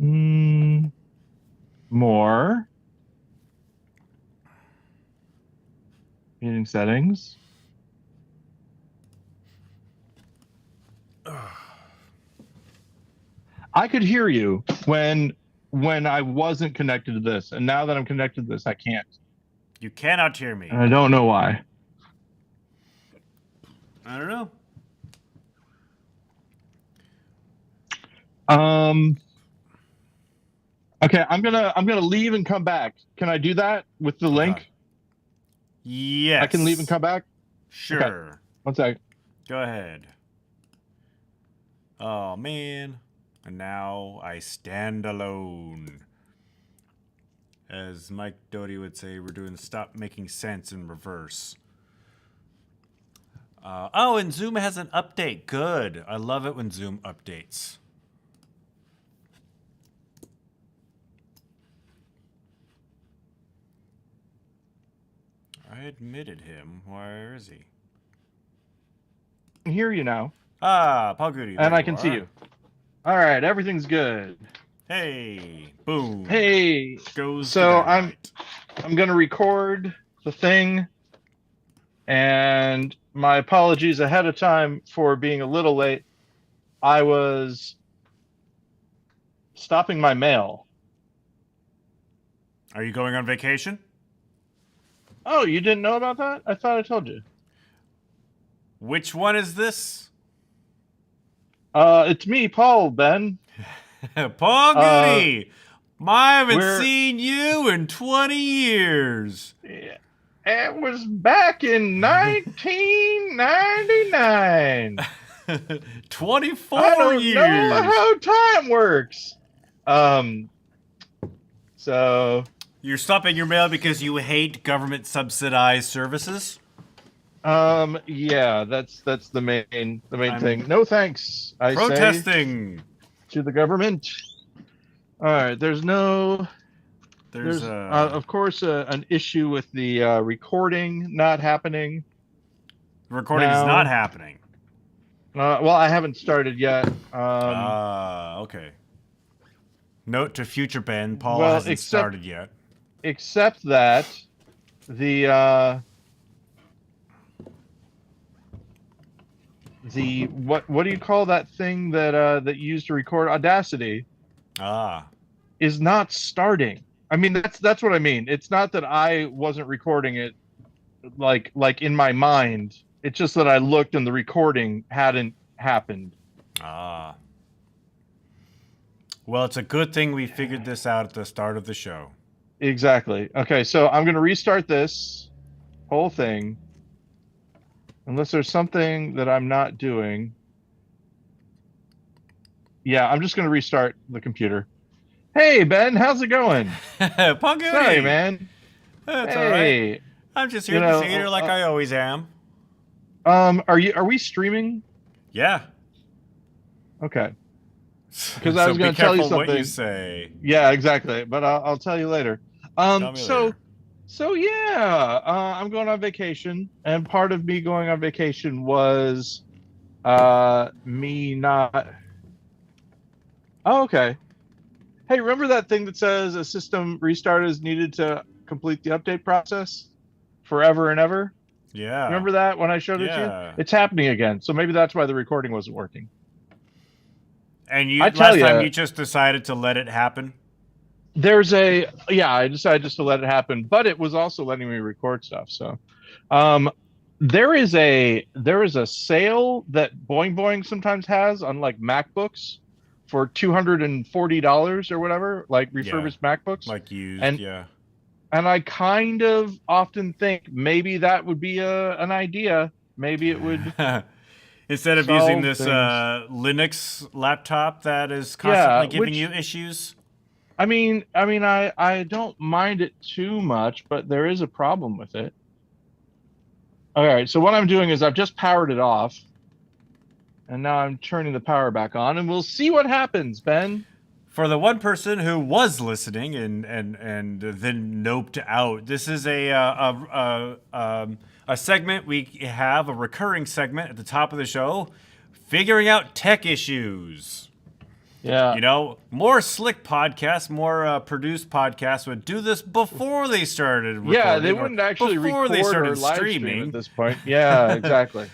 Mm, more. Meeting settings. I could hear you when I wasn't connected to this, and now that I'm connected to this, I can't. You cannot hear And me. I don't know why. I don't know. Um. Okay, I'm gonna leave and come back. Can I do that with the Okay. link? I can leave and Yes. come back. Okay, Sure. one sec. Go ahead. Oh, man. And now I stand alone. As Mike Doty would say, we're doing Stop Making Sense in reverse. Oh, and Zoom has an update. Good. I love it when Zoom updates. I admitted him. Where is he? I can hear you now, Ah, Paul Goody, there and I you can see are. you. All right, everything's good. Hey, boom. Hey, Goes the so I'm dynamite. I'm gonna record the thing, and my apologies ahead of time for being a little late. I was stopping my mail. Are you going on vacation? Oh, you didn't know about that? I thought I told you. Which one is this? It's me, Paul, Ben. Paul Uh, Goody! I haven't we're seen you in 20 years. It was back in 1999. I 24 don't know years. how time works. Um, so You're stopping your mail because you hate government subsidized services? yeah, that's the main I'm thing. No thanks, I say protesting. to the government. All right, There's there's a of course an issue with the recording not happening recording's not now. happening. Well, I haven't started yet. Ah, okay. Note to future Ben, Paul Well, hasn't started yet. except that the what do you call that thing that you use to record Audacity Ah. is not starting. I mean, that's what I mean. It's not that I wasn't recording it like in my mind. It's just that I looked and the recording hadn't happened. Ah. Well, it's a good thing we figured this out at the start of the show. Exactly. Okay, so I'm going to restart this whole thing unless there's something that I'm not doing. Yeah, I'm just going to restart the computer. Hey Ben, how's it going? Paul Sorry, Goody! man. That's alright. Hey, I'm just here you at the know, theater like I always am. are we streaming? Yeah. Okay, because I So was be going to tell you careful what you something. say. Yeah, exactly. But I'll tell you later. Tell me So later. yeah, I'm going on vacation, and part of me going on vacation was me not. Oh, okay. Hey, remember that thing that says a system restart is needed to complete the update process forever and ever? Yeah. Remember that when I showed it to you? Yeah. It's happening again. So maybe that's why the recording wasn't working. And I you tell last time you, you just decided to let it happen? yeah, I decided just to let it happen, but it was also letting me record stuff. So, um, there is a sale that Boing Boing sometimes has on like MacBooks for $240 or whatever, like Yeah. refurbished MacBooks. Like used, And yeah. and I kind of often think maybe that would be an idea. Maybe it would Instead of using solve this things. Linux laptop that is Yeah, constantly giving you which issues. I don't mind it too much, but there is a problem with it. All right, so what I'm doing is I've just powered it off, and now I'm turning the power back on, and we'll see what happens, Ben. For the one person who was listening and then noped out, this is a segment we have, a recurring segment at the top of the show, figuring out tech issues. Yeah. You know, more slick podcasts, more produced podcasts would do this before they started recording. Yeah, they wouldn't actually before they record started or live stream streaming at this point. Yeah, exactly.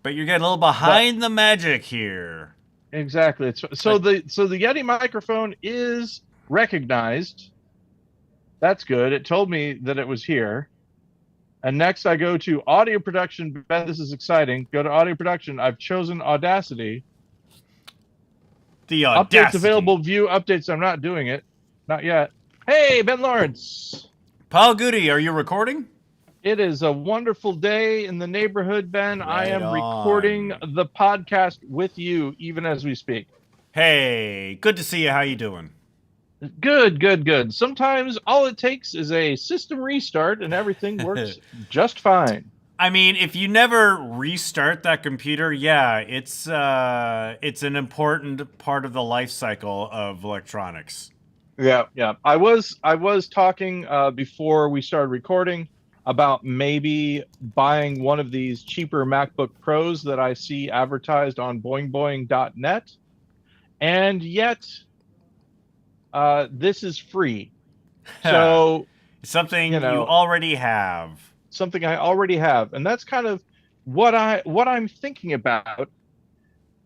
But you're getting a little But behind the magic here. exactly. So the Yeti microphone is recognized. That's good. It told me that it was here. And next I go to audio production. Ben, this is exciting. Go to audio production. I've chosen Audacity. The Updates audacity. available, view updates. I'm not doing it. Not yet. Hey, Ben Lawrence. Paul Goody, are you recording? It is a wonderful day in the neighborhood, Ben. I Right am on. recording the podcast with you even as we speak. Hey, good to see you. How you doing? Good. Sometimes all it takes is a system restart and everything works just fine. I mean, if you never restart that computer, yeah, it's an important part of the life cycle of electronics. Yeah. I was talking before we started recording about maybe buying one of these cheaper MacBook Pros that I see advertised on boingboing.net. And yet this is free. So something you already have. Something I already have. And that's kind of what I'm thinking about.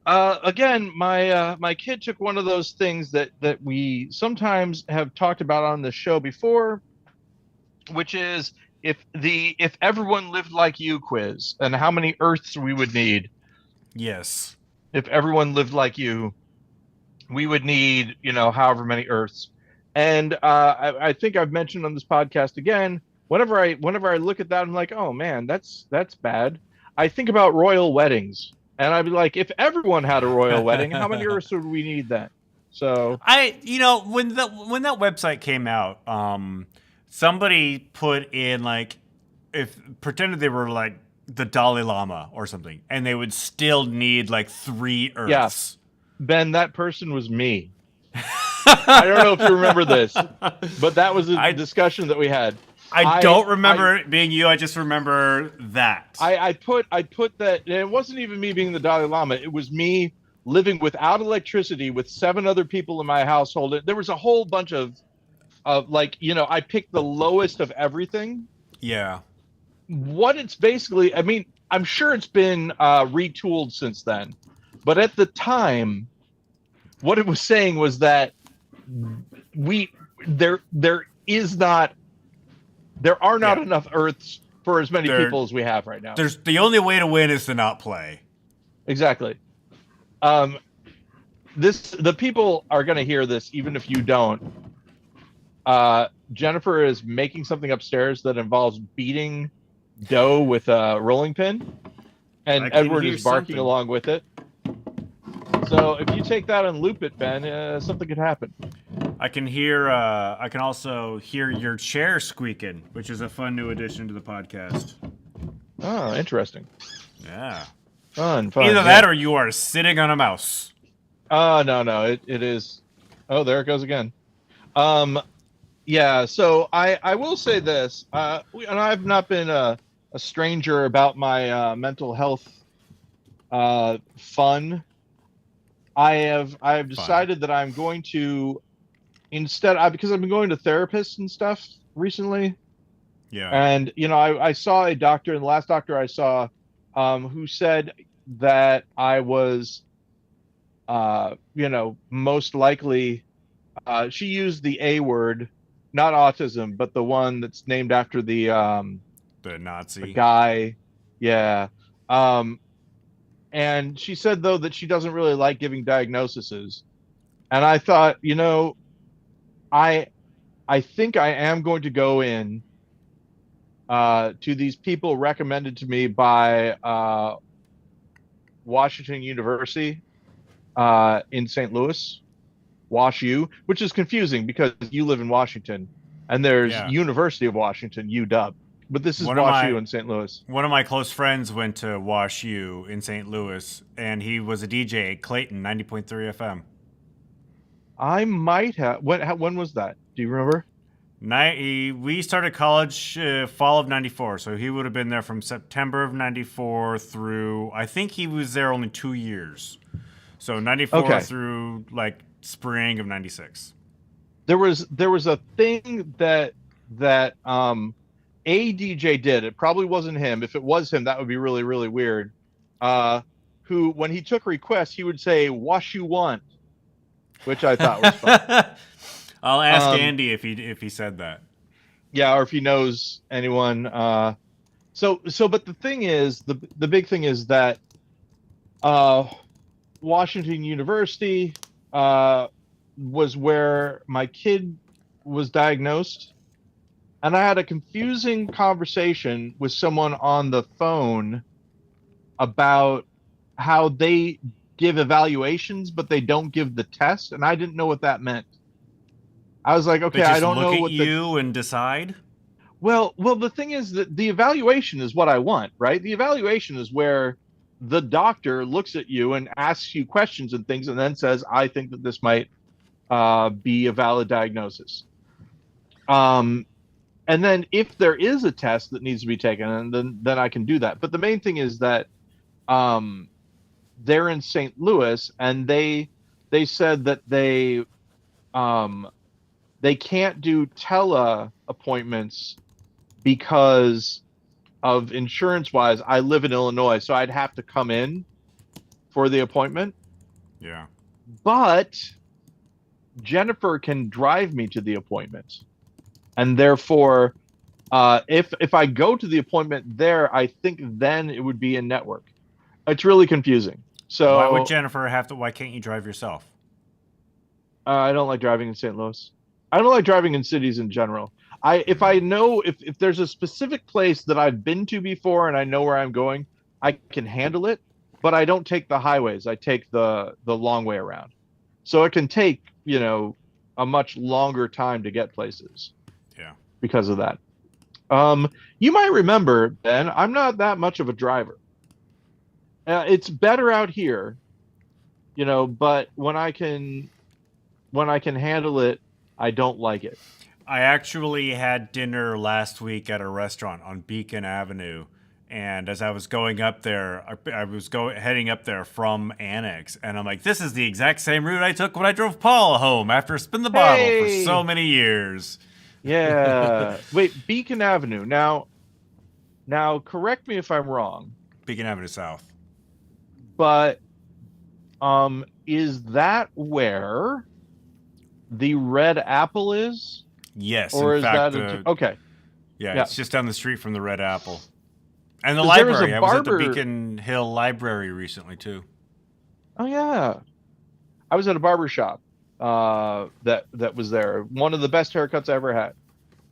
Again, my kid took one of those things that we sometimes have talked about on the show before, which is if everyone lived like you quiz and how many Earths we would need. Yes. If everyone lived like you, we would need, however many Earths. And I think I've mentioned on this podcast again, whenever I look at that, I'm like, oh man, that's bad. I think about royal weddings. And I'd be like, if everyone had a royal wedding, how many Earths would we need then? So when that website came out, somebody put in like, if pretended they were like the Dalai Lama or something, and they would still need like 3 Earths. Yeah. Ben, that person was me. I don't know if you remember this, but that was a discussion that we had. I don't remember it being you. I just remember that. I put that, and it wasn't even me being the Dalai Lama. It was me living without electricity with 7 other people in my household. There was a whole bunch of I picked the lowest of everything. Yeah. What it's basically, I mean, I'm sure it's been retooled since then, but at the time, what it was saying was that there are not enough Earths for as many people as we have right now. The only way to win is to not play. Exactly. The people are going to hear this even if you don't. Jennifer is making something upstairs that involves beating dough with a rolling pin, and Edward is barking along with it. So if you take that and loop it, Ben, something could happen. I can also hear your chair squeaking, which is a fun new addition to the podcast. Oh, interesting. Yeah. Fun. Either that or you are sitting on a mouse. No. It is. Oh, there it goes again. Yeah, so I will say this, and I've not been a stranger about my mental health fun. I have decided that I'm going to because I've been going to therapists and stuff recently. Yeah. And I saw a doctor, and the last doctor I saw, who said that I was, most likely, she used the A word, not autism, but the one that's named after the Nazi the guy. Yeah. And she said, though, that she doesn't really like giving diagnoses. And I thought, I think I am going to go in to these people recommended to me by Washington University in St. Louis, WashU, which is confusing because you live in Washington and there's University of Washington, UW. But this is WashU in St. Louis. One of my close friends went to WashU in St. Louis, and he was a DJ at Clayton 90.3 FM. I might have. When was that? Do you remember? We started college fall of 94, so he would have been there from September of 94 through, I think he was there only 2 years. So 94 Okay. through like spring of 96. There was a thing that a DJ did. It probably wasn't him. If it was him, that would be really, really weird. Who, when he took requests, he would say "wash you want," which I thought was fun. I'll ask Um, Andy if he said that. yeah, or if he knows anyone. But the thing is, the big thing is that uh, Washington University was where my kid was diagnosed, and I had a confusing conversation with someone on the phone about how they give evaluations, but they don't give the test, and I didn't know what that meant. I was like, They okay, I just don't look know at what you and decide. Well, the thing is that the evaluation is what I want, right? The evaluation is where the doctor looks at you and asks you questions and things, and then says, "I think that this might be a valid diagnosis." Um, and then if there is a test that needs to be taken, and then I can do that. But the main thing is that um, they're in St. Louis, and they said that um, they can't do tele appointments because of insurance wise. I live in Illinois, so I'd have to come in for the appointment. Yeah. But Jennifer can drive me to the appointment, and therefore, if I go to the appointment there, I think then it would be in network. It's really confusing. Why would So Jennifer have to? Why can't you drive yourself? I don't like driving in St. Louis. I don't like driving in cities in general. If I know if there's a specific place that I've been to before and I know where I'm going, I can handle it, but I don't take the highways. I take the long way around. So it can take, a much longer time to get places Yeah. because of that. You might remember, Ben, I'm not that much of a driver. It's better out here, but when I can handle it, I don't like it. I actually had dinner last week at a restaurant on Beacon Avenue, and as I was going up there, I was heading up there from Annex, and I'm like, this is the exact same route I took when I drove Paul home after Spin the Bottle for so many years. Yeah. Wait, Beacon Avenue. Now correct me if I'm wrong, Beacon Avenue South. but is that where the Red Apple is? Yes, Or in is fact, that okay? yeah, Yeah. it's just down the street from the Red Apple. And the 'Cause there was a library. I was at the barber- Beacon Hill Library recently, too. Oh yeah. I was at a barber shop that was there. One of the best haircuts I ever had.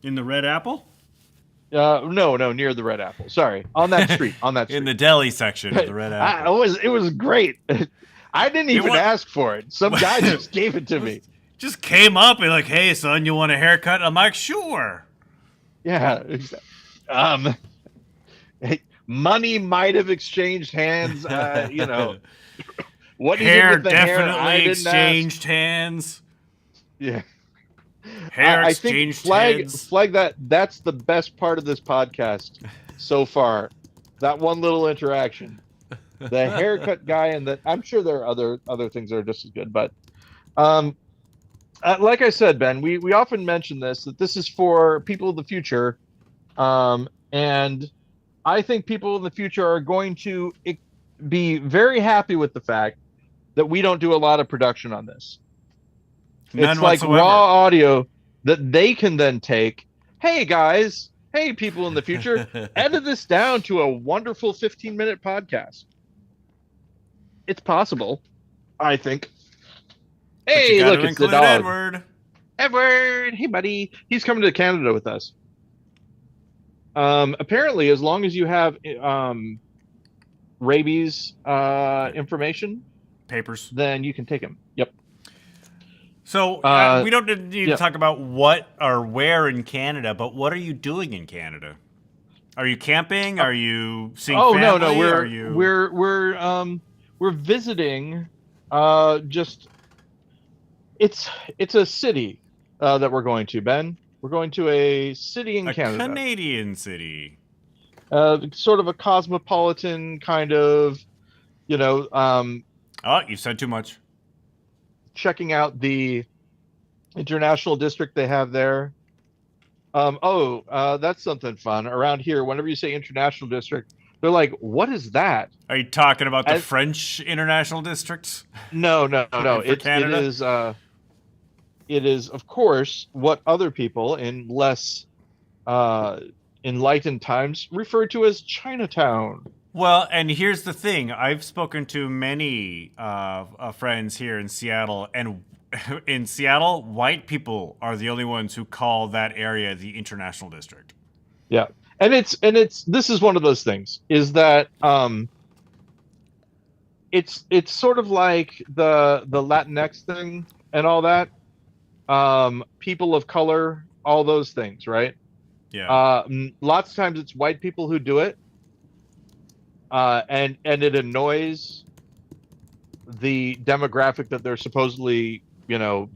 In the Red Apple? No, near the Red Apple. Sorry, on that street. On that street. In the deli section of the Red Apple. It was great. I didn't even ask for it. Some guy just gave it to me. Just came up and like, hey, son, you want a haircut? I'm like, sure. Yeah. Money might have exchanged hands. What he did Hair with the hair, I definitely didn't exchanged ask. hands. Yeah. Hair I think exchanged heads. flag that's the best part of this podcast so far. That one little interaction. The haircut guy, and I'm sure there are other things that are just as good, but like I said, Ben, we often mention that this is for people of the future, and I think people in the future are going to be very happy with the fact that we don't do a lot of production on this. None it's like whatsoever. raw audio that they can then take. Hey guys, hey people in the future, edit this down to a wonderful 15-minute podcast. It's possible, I think. Hey, look, it's the dog. Edward, hey buddy, he's coming to Canada with us. Apparently, as long as you have rabies information, papers, then you can take him. Yep. So we don't need to talk about what or where in Canada, but what are you doing in Canada? Are you camping? Are you seeing family? No. We're visiting. Just it's a city that we're going to, Ben. We're going to a city in Canada. A Canadian city. Sort of a cosmopolitan kind of, Oh, you said too much. checking out the international district they have there. That's something fun. Around here, whenever you say international district, they're like, "What is that?" Are you talking about the And French international districts no, no, no. for Canada? It is of course what other people in less uh enlightened times refer to as Chinatown. Well, and here's the thing. I've spoken to many friends here in Seattle, and in Seattle, white people are the only ones who call that area the International District. Yeah. And it's this is one of those things is that it's sort of like the Latinx thing and all that. People of color, all those things, right? Yeah. Lots of times it's white people who do it, and it annoys the demographic that they're supposedly,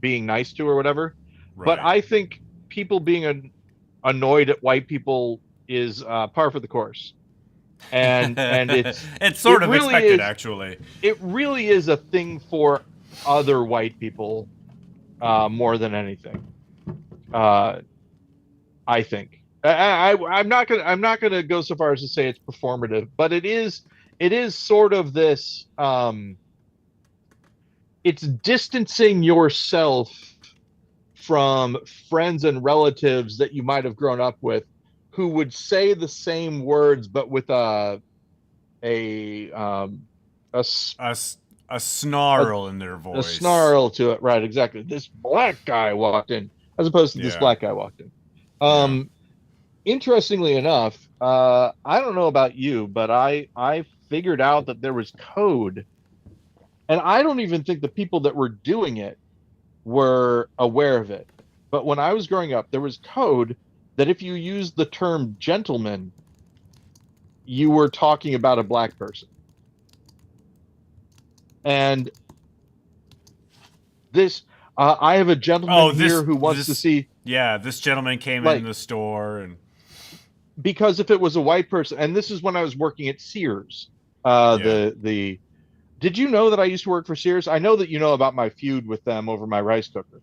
being nice to or whatever. But Right. I think people being annoyed at white people is par for the course, and It's sort of really expected, is actually. it really is a thing for other white people more than anything. Uh, I think I'm not gonna go so far as to say it's performative, but it is sort of this. It's distancing yourself from friends and relatives that you might have grown up with, who would say the same words but with a a A snarl in their a voice. snarl to it. Right, exactly. This black guy walked in, as opposed to this Yeah. black guy walked in. Yeah. Interestingly enough, I don't know about you, but I figured out that there was code, and I don't even think the people that were doing it were aware of it. But when I was growing up, there was code that if you used the term gentleman, you were talking about a black person. And this, I have a gentleman here who wants to see. Yeah, this gentleman came Like, in the store and because if it was a white person, and this is when I was working at Sears, Yeah. the did you know that I used to work for Sears? I know that you know about my feud with them over my rice cooker.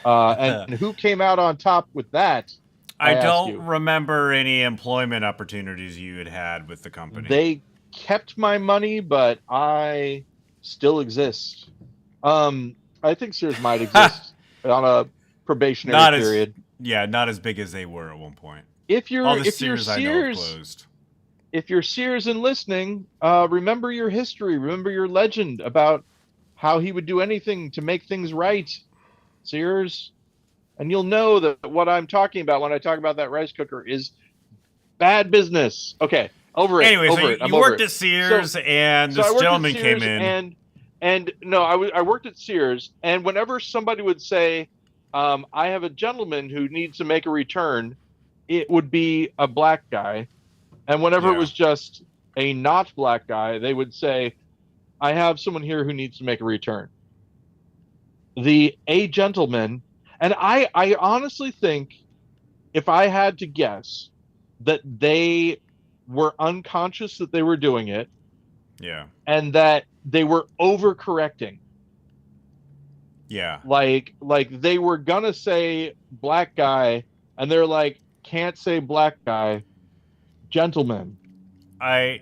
And who came out on top with that? I ask don't you. remember any employment opportunities you had with the company. They kept my money, but I still exist. I think Sears might exist on a probationary not period. not as big as they were at one point. If you're All the if you're Sears I know have Sears, closed. if you're Sears and listening, remember your history, remember your legend about how he would do anything to make things right, Sears. And you'll know that what I'm talking about when I talk about that rice cooker is bad business. Okay, over it. Anyway, over so it. I'm you over worked it. at Sears, and So I this worked at gentleman Sears, came in. and no, I worked at Sears, and whenever somebody would say, "I have a gentleman who needs to make a return," it would be a black guy, and whenever it Yeah. was just a not black guy, they would say, "I have someone here who needs to make a return." A gentleman, and I honestly think, if I had to guess, that they were unconscious that they were doing it, Yeah. and that they were overcorrecting. Yeah. Like they were gonna say black guy, and they're like, can't say black guy, gentleman. I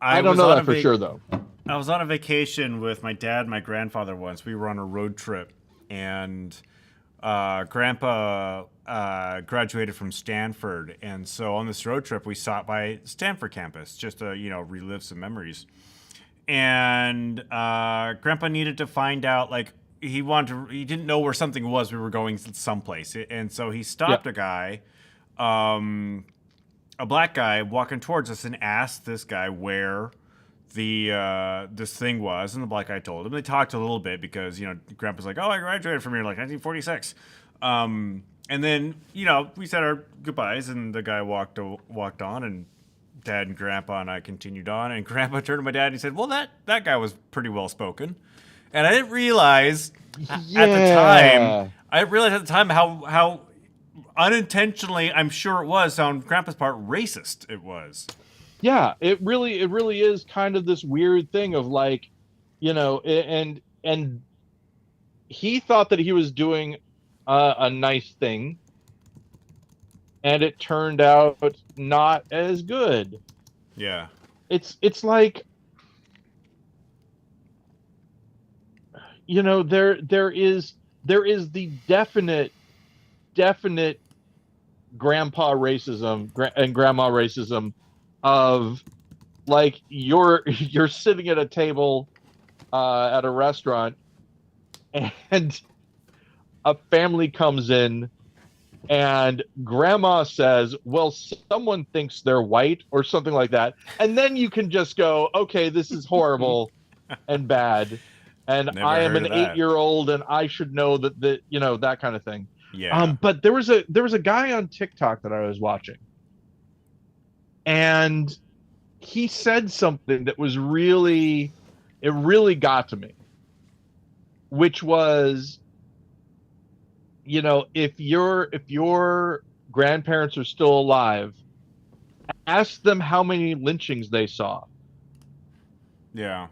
I don't was know on that for sure though. I was on a vacation with my dad and my grandfather once. We were on a road trip, and Grandpa graduated from Stanford, and so on this road trip we stopped by Stanford campus just to relive some memories. And Grandpa needed to find out, like, he didn't know where something was. We were going someplace, and so he stopped Yeah. a guy, a black guy walking towards us, and asked this guy where the this thing was, and the black guy told him. They talked a little bit because Grandpa's like, "Oh, I graduated from here like 1946," and then we said our goodbyes, and the guy walked on, and Dad and Grandpa and I continued on, and Grandpa turned to my dad and he said, "Well, that guy was pretty well spoken," and I didn't realize at the time. I didn't realize at the time how unintentionally, I'm sure it was, on Grandpa's part, racist it was. Yeah, it really is kind of this weird thing of like, And he thought that he was doing a nice thing, and it turned out not as good. Yeah. It's like, there is the definite grandpa racism and grandma racism of, like, you're sitting at a table at a restaurant, and a family comes in, and grandma says, well, someone thinks they're white or something like that, and then you can just go, okay, this is horrible and bad, and Never I am heard an of that. 8-year old and I should know that kind of thing. Yeah. But there was a guy on TikTok that I was watching, and he said something that was really, it really got to me, which was, if your grandparents are still alive, ask them how many lynchings they saw. Yeah.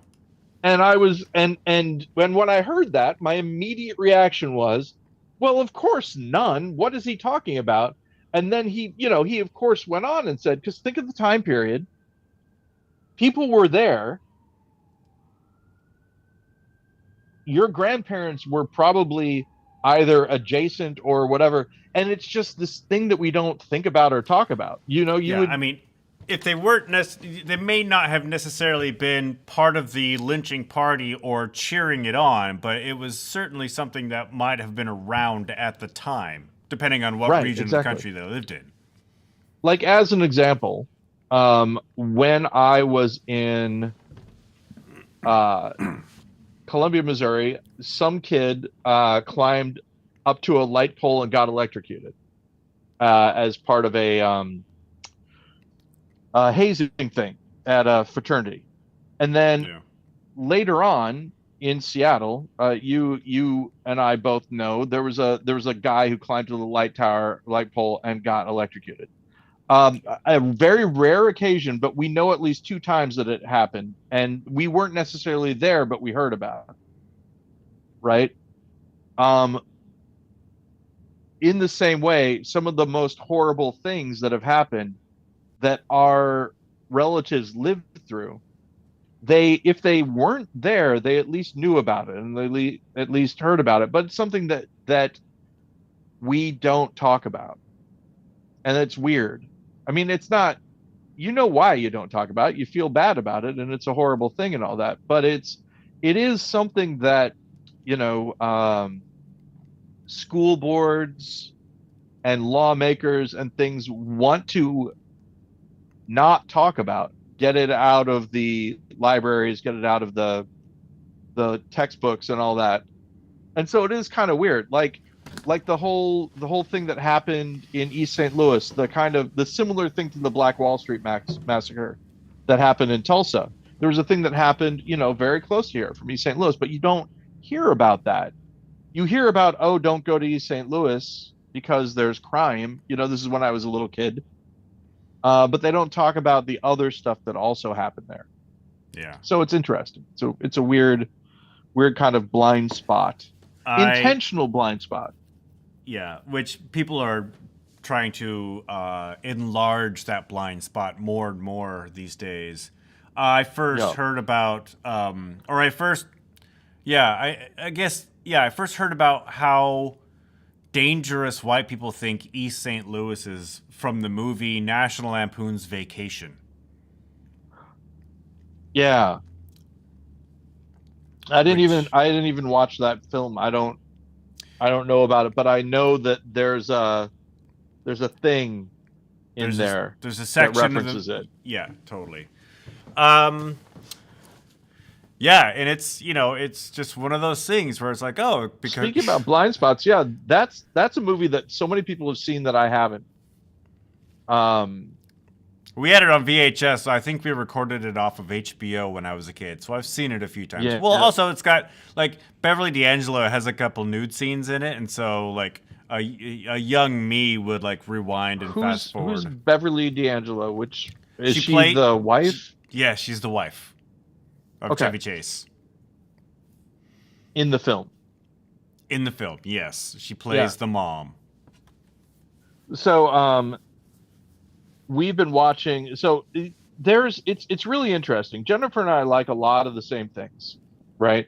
And I was and when I heard that, my immediate reaction was, well, of course none. What is he talking about? And then he of course went on and said, because think of the time period. People were there. Your grandparents were probably either adjacent or whatever. And it's just this thing that we don't think about or talk about. You Yeah. would. I mean, if they weren't, they may not have necessarily been part of the lynching party or cheering it on, but it was certainly something that might have been around at the time, depending on what Right, region of the exactly. country they lived in. Like, as an example, when I was in uh, Columbia, Missouri, some kid climbed up to a light pole and got electrocuted as part of a hazing thing at a fraternity. And then Yeah. later on in Seattle, you and I both know there was a guy who climbed to the light pole and got electrocuted. A very rare occasion, but we know at least two times that it happened, and we weren't necessarily there, but we heard about it, right? Um, in the same way, some of the most horrible things that have happened that our relatives lived through, if they weren't there, they at least knew about it, and they at least heard about it. But it's something that we don't talk about, and it's weird. I mean, it's not. You know why you don't talk about it. You feel bad about it, and it's a horrible thing and all that. But it is something that, you know, school boards and lawmakers and things want to not talk about. Get it out of the libraries, get it out of the textbooks and all that. And so it is kind of weird. Like the whole thing that happened in East St. Louis, the similar thing to the Black Wall Street massacre that happened in Tulsa. There was a thing that happened, very close here from East St. Louis, but you don't hear about that. You hear about, oh, don't go to East St. Louis because there's crime. This is when I was a little kid. But they don't talk about the other stuff that also happened there. Yeah. So it's interesting. So it's a weird kind of blind spot, intentional blind spot. Yeah, which people are trying to enlarge that blind spot more and more these days. I first heard about, I first heard about how dangerous white people think East St. Louis is from the movie National Lampoon's Vacation. Yeah. I didn't even watch that film. I don't know about it, but I know that there's a thing in there there's a that section references it. Yeah, totally. Yeah, and it's just one of those things where it's like, oh, because Speaking about blind spots, yeah, that's a movie that so many people have seen that I haven't. We had it on VHS, so I think we recorded it off of HBO when I was a kid, so I've seen it a few times. Yeah. Well, also, it's got, like, Beverly D'Angelo has a couple nude scenes in it, and so, like, a young me would, like, rewind and fast forward. Who's Beverly D'Angelo? Which is she played the wife? Yeah, she's the wife of Okay. Chevy Chase. in the film. In the film, yes, she plays the mom. So we've been watching. So it's really interesting. Jennifer and I like a lot of the same things, right?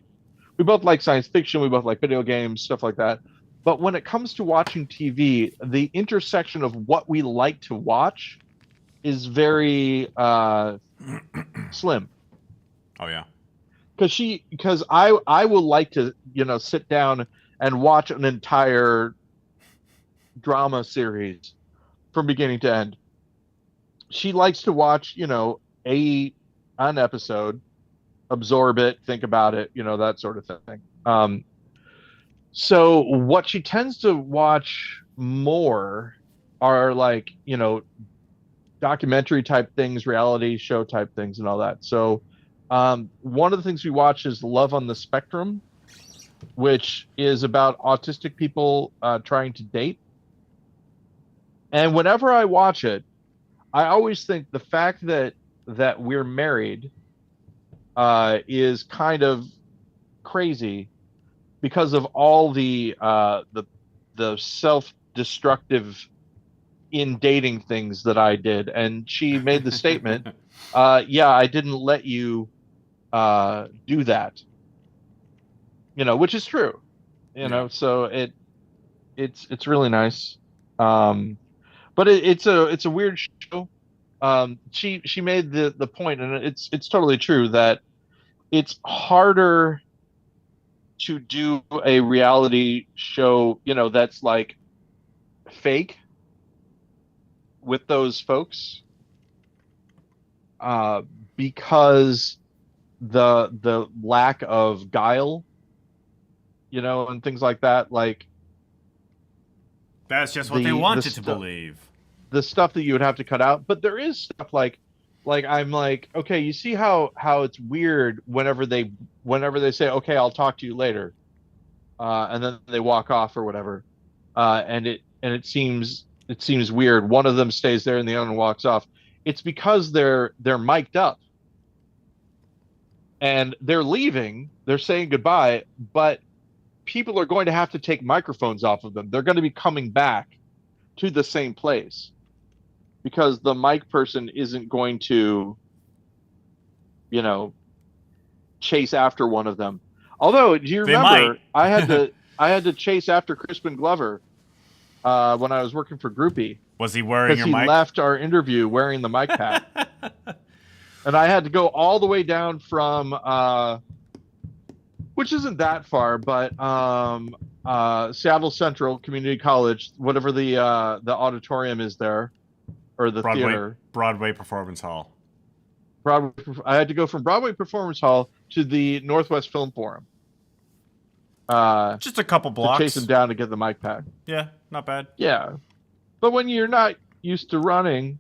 We both like science fiction. We both like video games, stuff like that. But when it comes to watching TV, the intersection of what we like to watch is very slim. Oh yeah. Because I will like to, sit down and watch an entire drama series from beginning to end. She likes to watch, an episode, absorb it, think about it, that sort of thing. So what she tends to watch more are like, documentary type things, reality show type things, and all that. So one of the things we watch is Love on the Spectrum, which is about autistic people trying to date. And whenever I watch it, I always think the fact that we're married is kind of crazy because of all the self-destructive in dating things that I did. And she made the statement, yeah, I didn't let you do that, which is true, so it's really nice. But it's a weird show. She made the point, and it's totally true, that it's harder to do a reality show, that's like fake with those folks, because the lack of guile, and things like that, like that's just what they wanted to believe. The stuff that you would have to cut out. But there is stuff like I'm like, okay, you see how it's weird whenever they say, okay, I'll talk to you later, and then they walk off or whatever, and it seems weird. One of them stays there and the other one walks off. It's because they're mic'd up and they're leaving, they're saying goodbye, but people are going to have to take microphones off of them. They're going to be coming back to the same place because the mic person isn't going to, chase after one of them. Although, do you remember I had to chase after Crispin Glover when I was working for Groupie. Was he wearing your mic? Because he left our interview wearing the mic pad. And I had to go all the way down from, which isn't that far, but Seattle Central Community College, whatever the auditorium is there, or the theater. Broadway Performance Hall. I had to go from Broadway Performance Hall to the Northwest Film Forum. Just a couple blocks. To chase him down to get the mic pad. Yeah, not bad. Yeah. But when you're not used to running,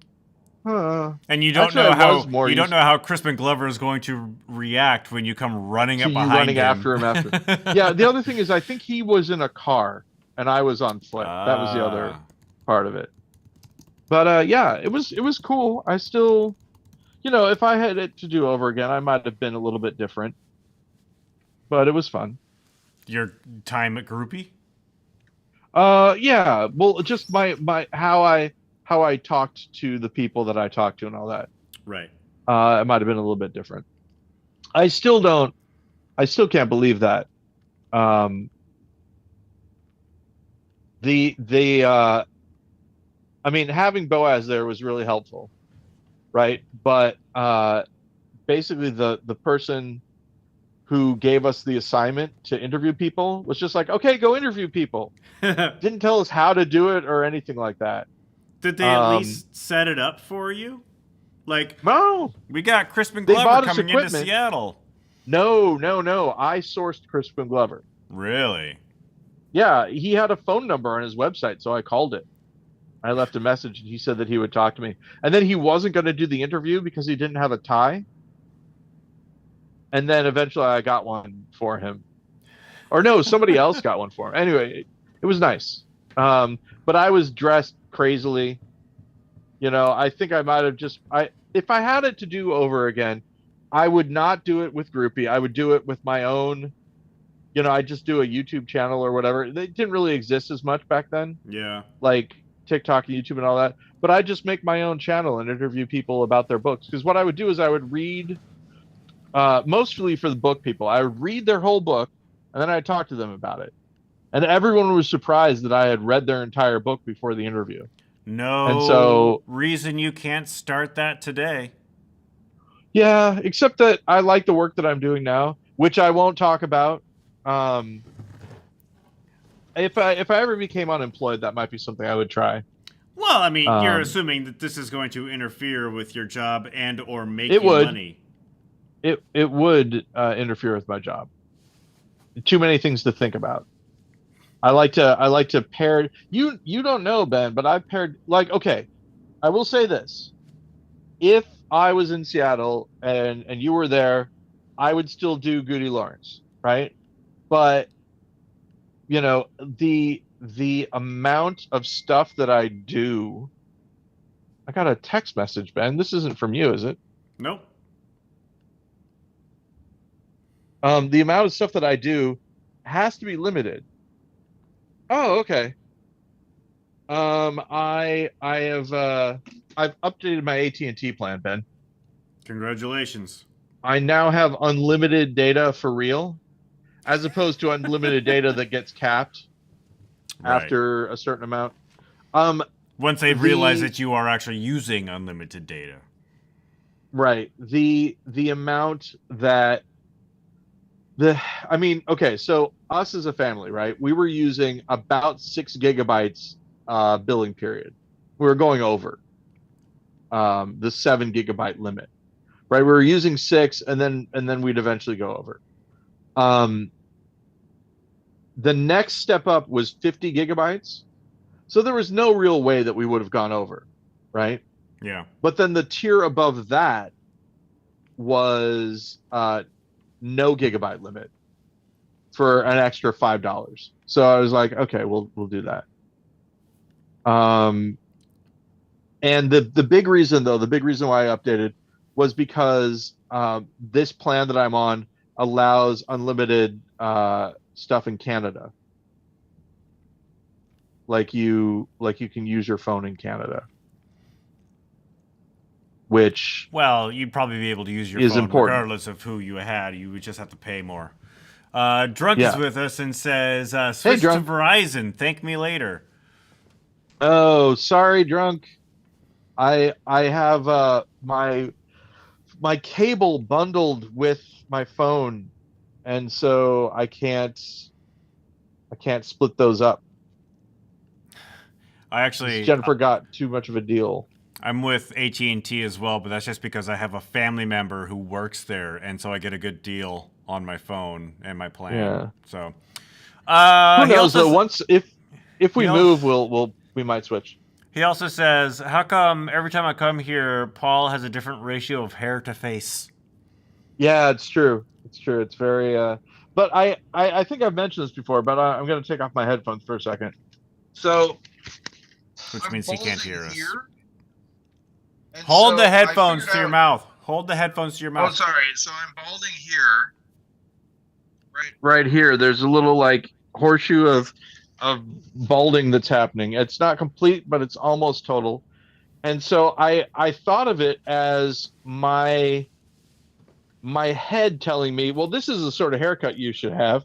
and you don't know how Crispin Glover is going to react when you come running up behind him. After him after. Yeah, the other thing is I think he was in a car and I was on foot. That was the other part of it. But yeah, it was cool. I still, if I had it to do over again, I might have been a little bit different. But it was fun. Your time at Groupie? Yeah. Well, just my how I talked to the people that I talked to and all that. Right. It might have been a little bit different. I still can't believe that. I mean, having Boaz there was really helpful, right? But basically the person who gave us the assignment to interview people was just like, okay, go interview people. Didn't tell us how to do it or anything like that. Did they at least set it up for you? Like, no, we got Crispin Glover coming into Seattle. No. I sourced Crispin Glover. Really? Yeah, he had a phone number on his website, so I called it. I left a message, and he said that he would talk to me. And then he wasn't going to do the interview because he didn't have a tie. And then eventually I got one for him. Or no, somebody else got one for him. Anyway, it was nice. But I was dressed crazily. I think I might have if I had it to do over again, I would not do it with Groupie. I would do it with my own I just do a YouTube channel or whatever. They didn't really exist as much back then, Yeah. like TikTok and YouTube and all that. But I just make my own channel and interview people about their books. Because what I would do is I would read, mostly for the book people, I would read their whole book and then I'd talk to them about it. And everyone was surprised that I had read their entire book before the interview. And No so, reason you can't start that today. yeah, except that I like the work that I'm doing now, which I won't talk about. Um, if I ever became unemployed, that might be something I would try. Well, I mean, you're Um, assuming that this is going to interfere with your job and or make it you would money. it would interfere with my job. Too many things to think about. I like to pair. You don't know, Ben, but I've paired, like, okay. I will say this: if I was in Seattle and you were there, I would still do GudeLaurance, right? But the amount of stuff that I do. I got a text message, Ben. This isn't from you, is it? Nope. The amount of stuff that I do has to be limited. Oh, okay. I've updated my AT&T plan, Ben. Congratulations. I now have unlimited data for real, as opposed to unlimited data that gets capped Right. after a certain amount. Um, Once they realize the that you are actually using unlimited data. right, the amount that the I mean, okay, so us as a family, right? We were using about 6 gigabytes billing period. We were going over the 7 gigabyte limit, right? We were using six, and then we'd eventually go over. Um, the next step up was 50 gigabytes. So there was no real way that we would have gone over, right? Yeah. But then the tier above that was no gigabyte limit for an extra $5. So I was like, okay, we'll do that. Um, and the big reason, though, the big reason why I updated was because this plan that I'm on allows unlimited stuff in Canada. Like you can use your phone in Canada, which Well, you'd probably be able to use your is phone important. regardless of who you had. You would just have to pay more. Drunk is Yeah. with us and says, Hey, switch to drunk. Verizon. Thank me later. Oh, sorry, drunk. I have my cable bundled with my phone, and so I can't split those up. I Because actually, Jennifer got too much of a deal. I'm with AT&T as well, but that's just because I have a family member who works there, and so I get a good deal on my phone and my plan. Yeah. So, Who he knows also though? Once if he we al- move, we might switch. he also says, how come every time I come here, Paul has a different ratio of hair to face? Yeah, it's true. It's true. It's very but I think I've mentioned this before, but I'm going to take off my headphones for a second. So Which I'm means he can't balding hear us. here, and Hold the so I headphones figured to your out. mouth. Hold the headphones to your Oh, mouth. sorry. So I'm balding here, right here. There's a little like horseshoe of balding that's happening. It's not complete, but it's almost total. And so I thought of it as my head telling me, well, this is the sort of haircut you should have.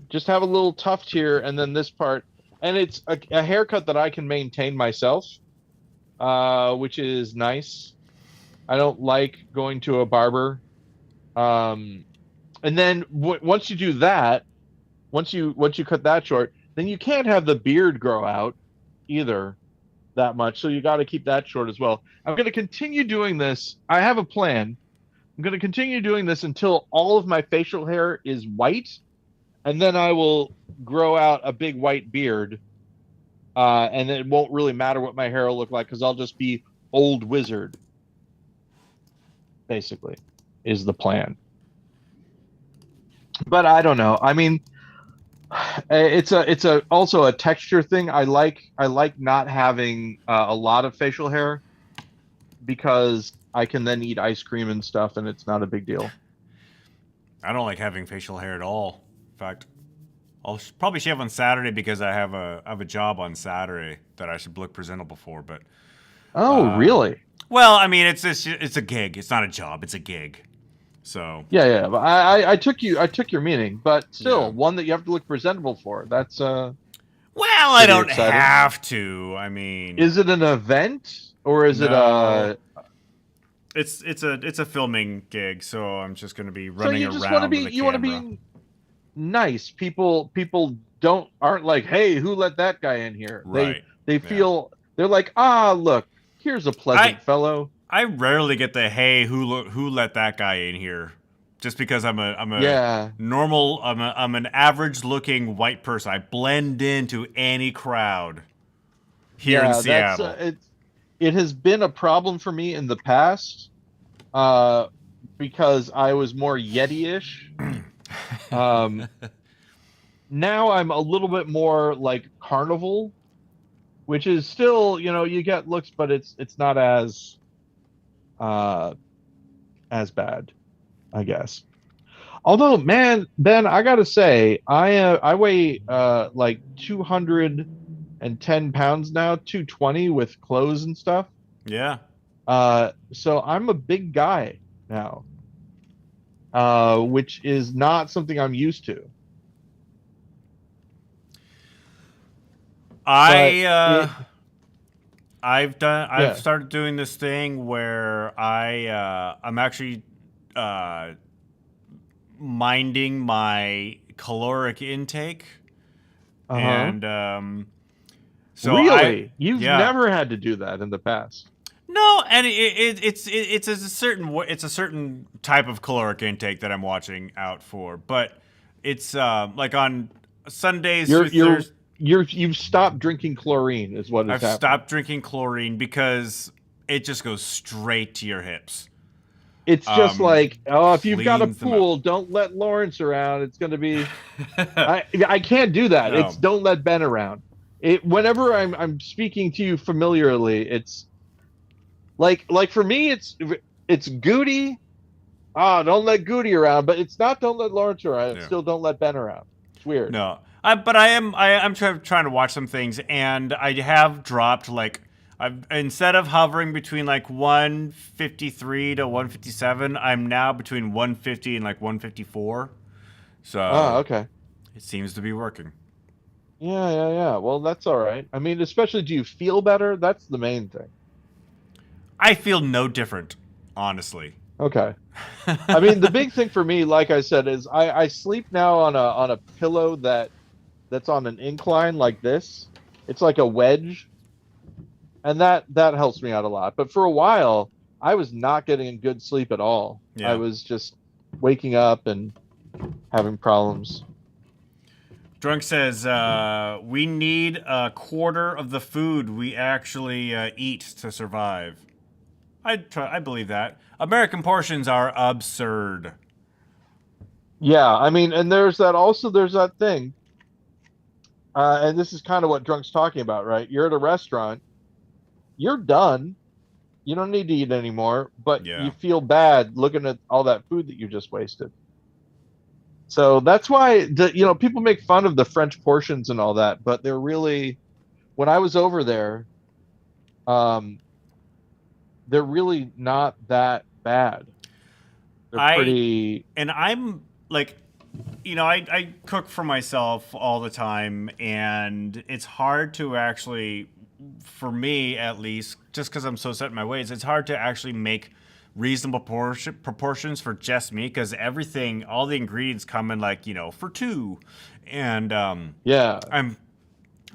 Just have a little tuft here and then this part. And it's a haircut that I can maintain myself, which is nice. I don't like going to a barber. Um, and then once you do that, once you cut that short, then you can't have the beard grow out either that much. So you got to keep that short as well. I'm going to continue doing this. I have a plan. I'm going to continue doing this until all of my facial hair is white, and then I will grow out a big white beard. And it won't really matter what my hair will look like because I'll just be old wizard, basically, is the plan. But I don't know. I mean, it's a also a texture thing. I like not having a lot of facial hair because I can then eat ice cream and stuff, and it's not a big deal. I don't like having facial hair at all. In fact, I'll probably shave on Saturday because I have a job on Saturday that I should look presentable for. But Oh, really? well, I mean, it's a gig. It's not a job. It's a gig. So Yeah, yeah. But I took your meaning, but yeah. still, one that you have to look presentable for. That's Well, I pretty don't exciting. have to. I mean, Is it an event or is it no. It's a filming gig, so I'm just going to be so running you just want to around be with a you want to camera. be nice. People don't aren't like, "Hey, who let that guy in here?" Right. They Yeah. feel they're like, "Ah, look, here's a I pleasant fellow." I rarely get the hey who let that guy in here, just because I'm a Yeah. normal I'm an average looking white person. I blend into any crowd here in Yeah, that's Seattle. it has been a problem for me in the past uh because I was more Yeti-ish. Um Now I'm a little bit more like carnival, which is still, you get looks, but it's not uh as bad, I guess. Although, man, Ben, I gotta say, I weigh like 210 pounds now, 220 with clothes and stuff. Yeah. So I'm a big guy now, which is not something I'm used to. But I it, I've yeah. started doing this thing where I'm actually uh minding my caloric intake Uh-huh. and so I Really? You've yeah. never had to do that in the past. No, and it's a certain it's a certain type of caloric intake that I'm watching out for, but it's like on Sundays You're through you're Thursdays. you've stopped drinking chlorine is what is I've happening. stopped drinking chlorine because it just goes straight to your hips. It's just like, oh, if you've got a Cleans them out. pool, don't let Lawrence around. It's going to be I can't do that. It's No, don't let Ben around. Whenever I'm speaking to you familiarly, it's like for me it's Goody. Ah, don't let Goody around, but it's not don't let Lawrence around. It's yeah, still don't let Ben around. It's weird. no. But I'm trying to watch some things, and I have dropped like I've instead of hovering between like 153 to 157, I'm now between 150 and like 154. Ah, So okay. it seems to be working. Yeah, yeah, yeah. Well, that's all right. I mean, especially do you feel better? That's the main thing. I feel no different, honestly. Okay. I mean, the big thing for me, like I said, is I sleep now on a pillow that's on an incline like this. It's like a wedge, and that helps me out a lot. But for a while, I was not getting a good sleep at all. I Yeah. was just waking up and having problems. Drunk says, we need a quarter of the food we actually eat to survive. I believe that. American portions are absurd. Yeah, I mean, and there's that thing, and this is kind of what Drunk's talking about, right? You're at a restaurant, you're done, you don't need to eat anymore, but you Yeah. feel bad looking at all that food that you just wasted. So that's why people make fun of the French portions and all that, but they're really when I was over there, um, they're really not that bad. They're I pretty, and I'm like, I cook for myself all the time, and it's hard to actually, for me at least, just because I'm so set in my ways, it's hard to actually make reasonable proportions for just me because everything, all the ingredients come in like for two, and yeah, I'm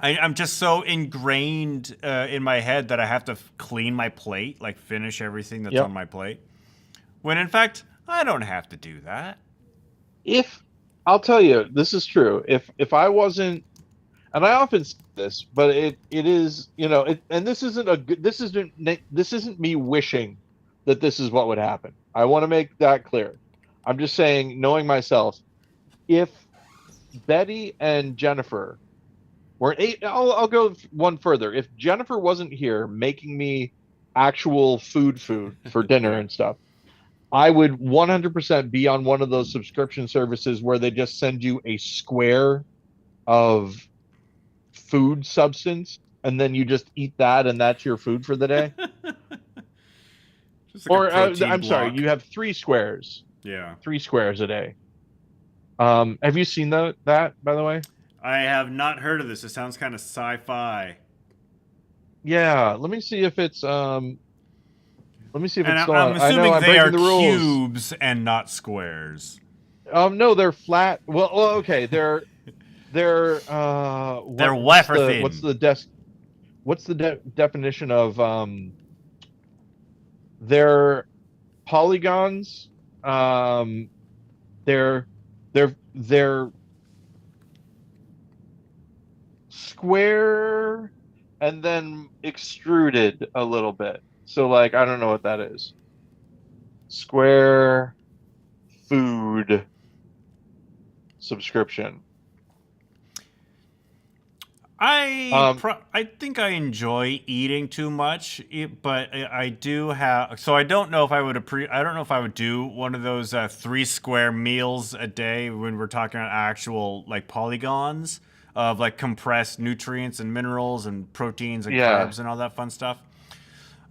I'm just so ingrained in my head that I have to clean my plate, like finish everything that's on yep. my plate. When in fact, I don't have to do that. If I'll tell you, this is true. If I wasn't, and I often say this, but it is, and this isn't me wishing that this is what would happen. I want to make that clear. I'm just saying, knowing myself, if Betty and Jennifer weren't, I'll go one further. If Jennifer wasn't here making me actual food for dinner Yeah. and stuff, I would 100% be on one of those subscription services where they just send you a square of food substance, and then you just eat that, and that's your food for the day. Just like a Or protein I'm sorry, block. you have Yeah. 3 squares a day. Have you seen that by the way? I have not heard of this. It sounds kind of sci-fi. Yeah, let me see if it's let me see if And it's still I'm on. I know assuming I'm they breaking are the rules. cubes and not squares. No, they're flat. Well, okay, they're They're what's wafer the what's thin. the desk what's the definition of they're polygons. They're they're square and then extruded a little bit. So like I don't know what that is. Square food subscription. Um I think I enjoy eating too much, but I do have. So I don't know if I would I don't know if I would do one of those 3 square meals a day when we're talking about actual like polygons of like compressed nutrients and minerals and proteins and yeah. carbs and all that fun stuff.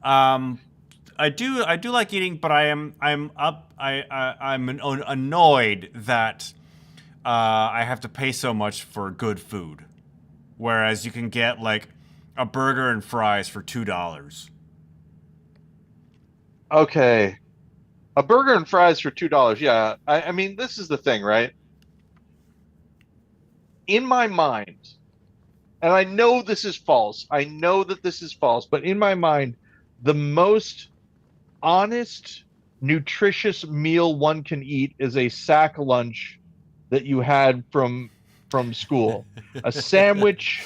Um, I do like eating, but I'm annoyed that I have to pay so much for good food. Whereas you can get like a burger and fries for $2. Okay. A burger and fries for $2. Yeah. I mean this is the thing, right? In my mind, and I know this is false. I know that this is false, but in my mind, the most honest, nutritious meal one can eat is a sack lunch that you had from school. A sandwich,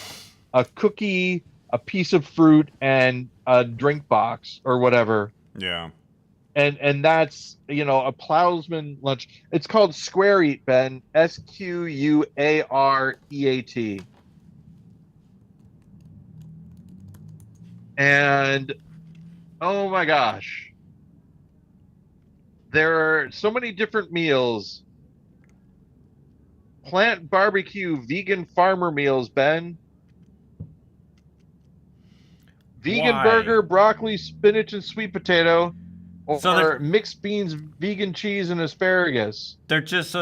a cookie, a piece of fruit, and a drink box or whatever. Yeah. And that's a plowsman lunch. It's called Square Eat, Ben. SQUAREAT. And oh my gosh, there are so many different meals. Plant barbecue, vegan farmer meals, Ben. Vegan Why? burger, broccoli, spinach, and sweet potato, So or mixed beans, vegan cheese, and asparagus. they're just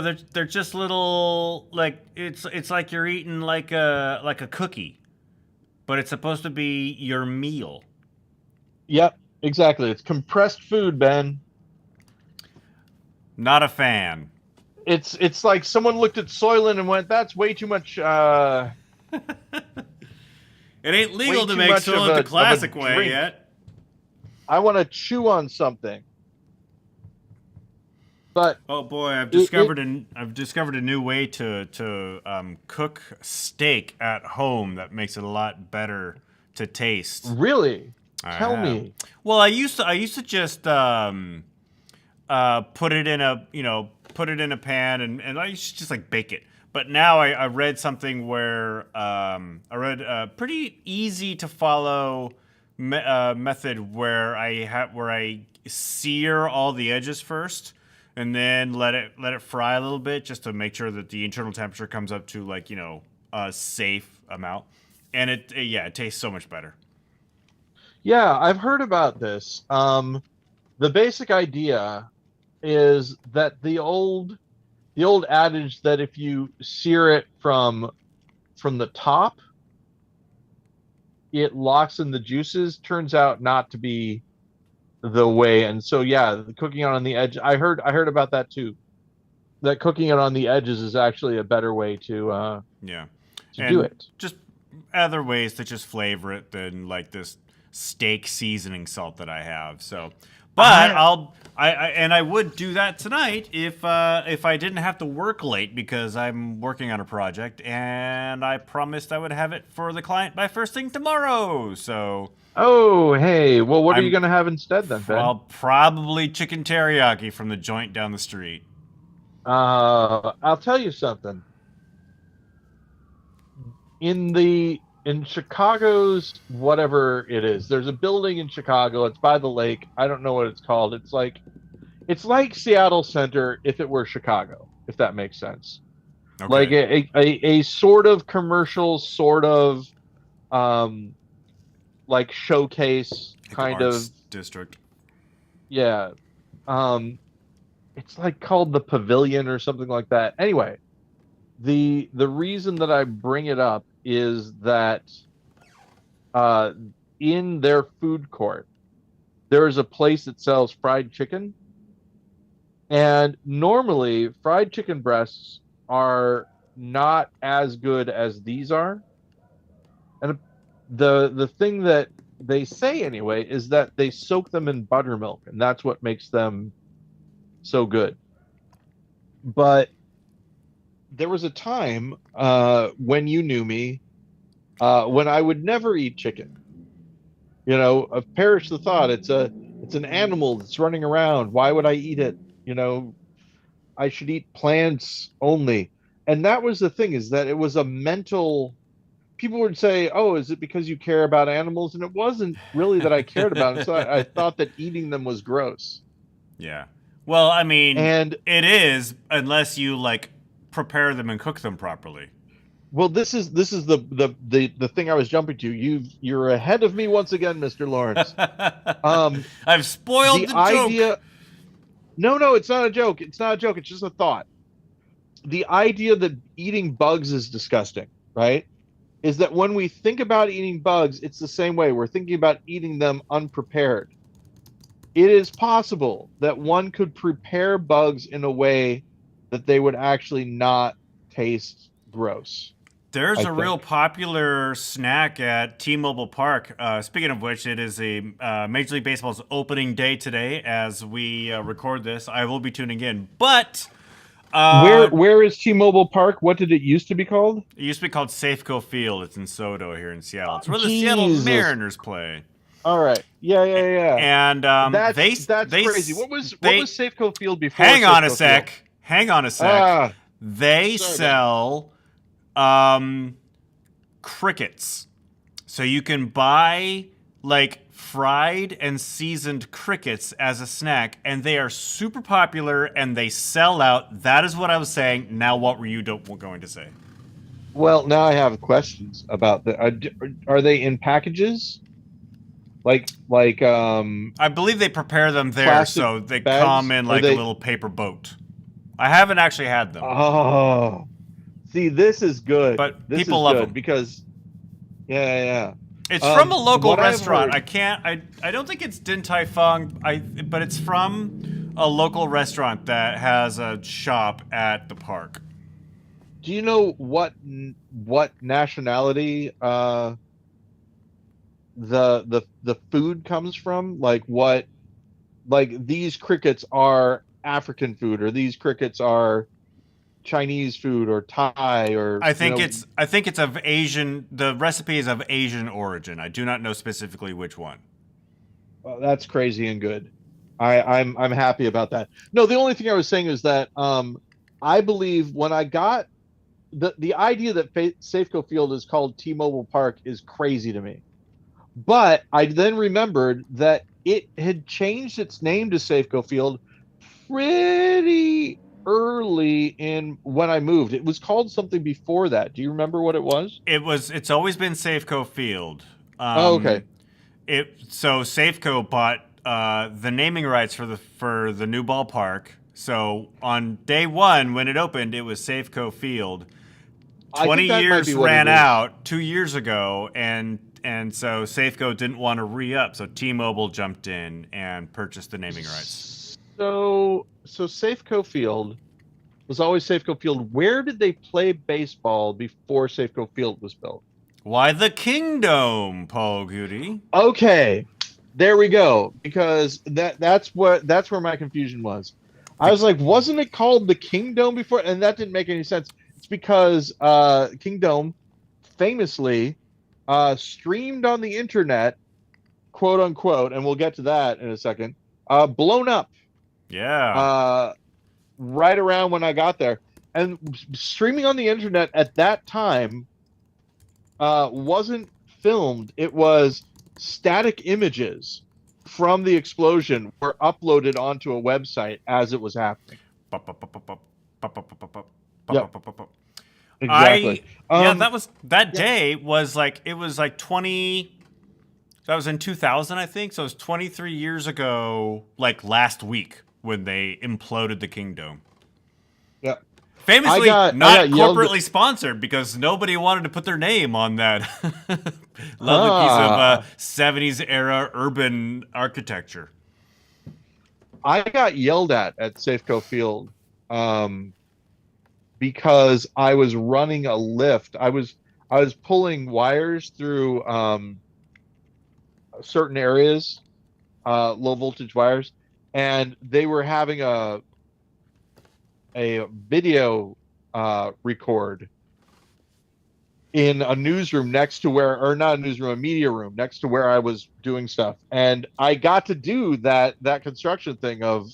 little like it's like you're eating like a cookie, but it's supposed to be your meal. Yep, exactly. It's compressed food, Ben. Not a fan. It's like someone looked at Soylent and went, "That's It ain't way legal to too make much of Soylent the a classic way drink. yet. I want to chew on something." But Oh boy, it I've discovered a new way to cook steak at home that makes it a lot better to taste. really, I tell have. me. Well, I used to just put it in a put it in a pan and I used to just like bake it. But now I read something where I read a pretty easy to follow method where I sear all the edges first and then let it fry a little bit just to make sure that the internal temperature comes up to like a safe amount, and it tastes so much better. Yeah, I've heard about this. The basic idea is that the old adage that if you sear it from the top, it locks in the juices turns out not to be the way. And so yeah, the cooking it on the edge. I heard about that too. That cooking it on the edges is actually a better way Yeah, to do and it. just other ways to just flavor it than like this steak seasoning salt that I have. So, but I I would do that tonight if I didn't have to work late because I'm working on a project and I promised I would have it for the client by first thing tomorrow. So Oh, hey, well, what are you I'm gonna have instead then, Ben? probably chicken teriyaki from the joint down the street. I'll tell you something. In Chicago's whatever it is, there's a building in Chicago. It's by the lake. I don't know what it's called. It's like Seattle Center if it were Chicago, if that makes sense. Like Okay. a sort of commercial, sort of um like showcase Like the kind of. arts district. Yeah. Um it's like called the Pavilion or something like that. Anyway, the reason that I bring it up is that uh in their food court there is a place that sells fried chicken, and normally fried chicken breasts are not as good as these are. And the thing that they say anyway is that they soak them in buttermilk, and that's what makes them so good. But there was a time when you knew me, when I would never eat chicken. Perish the thought. It's an animal that's running around. Why would I eat it? You know, I should eat plants only. And that was the thing, is that it was a mental. People would say, "Oh, is it because you care about animals?" And it wasn't really that I cared about them. So I thought that eating them was gross. Yeah. Well, I mean, And it is unless you like prepare them and cook them properly. well, this is the thing I was jumping to. You're ahead of me once again, Mr. Lawrence. Um, I've spoiled the the joke. idea. No, it's not a joke. It's not a joke. It's just a thought. The idea that eating bugs is disgusting, right? Is that when we think about eating bugs, it's the same way. We're thinking about eating them unprepared. It is possible that one could prepare bugs in a way that they would actually not taste gross, There's I a real think. popular snack at T-Mobile Park. Speaking of which, it is a Major League Baseball's opening day today. As we record this, I will be tuning in. But Where is T-Mobile Park? What did it used to be called? it used to be called Safeco Field. It's in Soto here in Seattle. It's where the Seattle Jesus. Mariners play. All right. Yeah. And That's they crazy. What they was Safeco Field before hang on a Safeco Field? sec. Hang on a sec. Ah, They sorry, bud. sell crickets. So you can buy like fried and seasoned crickets as a snack, and they are super popular and they sell out. That is what I was saying. Now, what were you going to say? Well, now I have questions about the. Are they in packages? Like I believe they prepare them there, plastic so they come bags? in Are like a they? little paper boat. I haven't actually had them, Oh, see, this is good. but This people is love good them. because yeah. It's from a From local what I've restaurant. heard, I don't think it's Din Tai Fung. But it's from a local restaurant that has a shop at the park. do you know what nationality the food comes from? Like these crickets are African food, or these crickets are Chinese food, or Thai, or I think it's of Asian. The recipe is of Asian origin. I do not know specifically which one. that's crazy and good. I'm happy about that. No, the only thing I was saying is that I believe when I got the idea that Safeco Field is called T-Mobile Park is crazy to me. But I then remembered that it had changed its name to Safeco Field pretty early in when I moved. It was called something before that. Do you remember what it was? It's always been Safeco Field. Oh, okay. So Safeco bought the naming rights for the new ballpark. So on day one when it opened, it was Safeco Field. I 20 think that might years be what ran it is. out 2 years ago, and so Safeco didn't want to re-up, so T-Mobile jumped in and purchased the naming rights. So Safeco Field was always Safeco Field. Where did they play baseball before Safeco Field was built? Why the Kingdom, Paul Goody? Okay, there we go. Because that's where my confusion was. I was like, wasn't it called the Kingdom before? And that didn't make any sense. It's because Kingdom famously streamed on the internet, quote unquote, and we'll get to that in a second. Blown up Yeah. right around when I got there, and streaming on the internet at that time wasn't filmed. It was static images from the explosion were uploaded onto a website as it was happening. Yep, exactly. Yeah, that was that Yeah. day was like it was like 20. That was in 2000, I think. So it was 23 years ago, like last week when they imploded the Kingdom. Yeah. Famously, I not got yelled. corporately sponsored because nobody wanted to put their name on that lovely piece of Ah, 70s era urban architecture. I got yelled at Safeco Field, um, because I was running a lift. I was pulling wires through certain areas, low voltage wires, and they were having a video record in a newsroom next to where, or not a newsroom, a media room next to where I was doing stuff. And I got to do that construction thing of,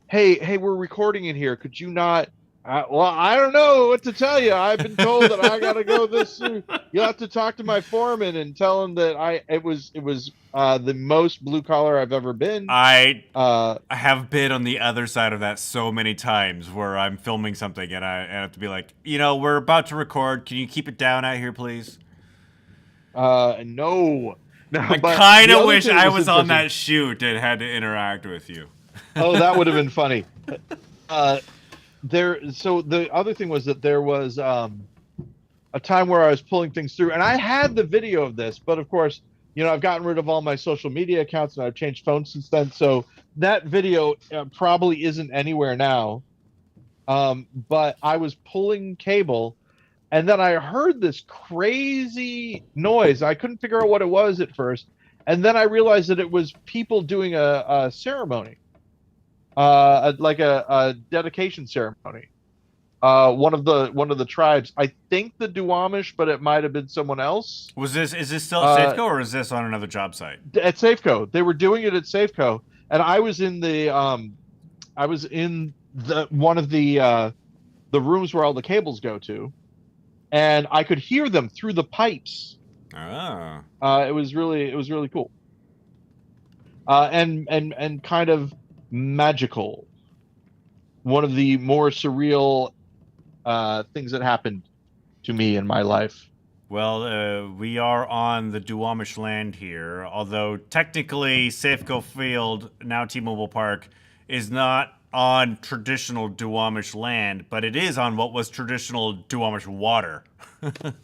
hey, we're recording in here. Could you not? Well, I don't know what to tell you. I've been told that I got to go this. You'll have to talk to my foreman and tell him that it was the most blue collar I've ever been. I Uh, have been on the other side of that so many times where I'm filming something and I have to be like, we're about to record. Can you keep it down out here, please? no, no. I But kind the of other wish thing that I was was on interesting. that shoot and had to interact with you. Oh, that would have been funny. Uh, so the other thing was that there was a time where I was pulling things through, and I had the video of this, but of course, I've gotten rid of all my social media accounts and I've changed phones since then. So that video probably isn't anywhere now. But I was pulling cable, and then I heard this crazy noise. I couldn't figure out what it was at first, and then I realized that it was people doing a ceremony, like a dedication ceremony. One of the tribes. I think the Duwamish, but it might have been someone else. Is this still at Uh, Safeco or is this on another job site? at Safeco, they were doing it at Safeco, and I was in the one of the rooms where all the cables go to, and I could hear them through the pipes. Oh. It was really cool, and kind of magical. One of the more surreal things that happened to me in my life. Well, we are on the Duwamish land here, although technically Safeco Field, now T-Mobile Park, is not on traditional Duwamish land, but it is on what was traditional Duwamish water.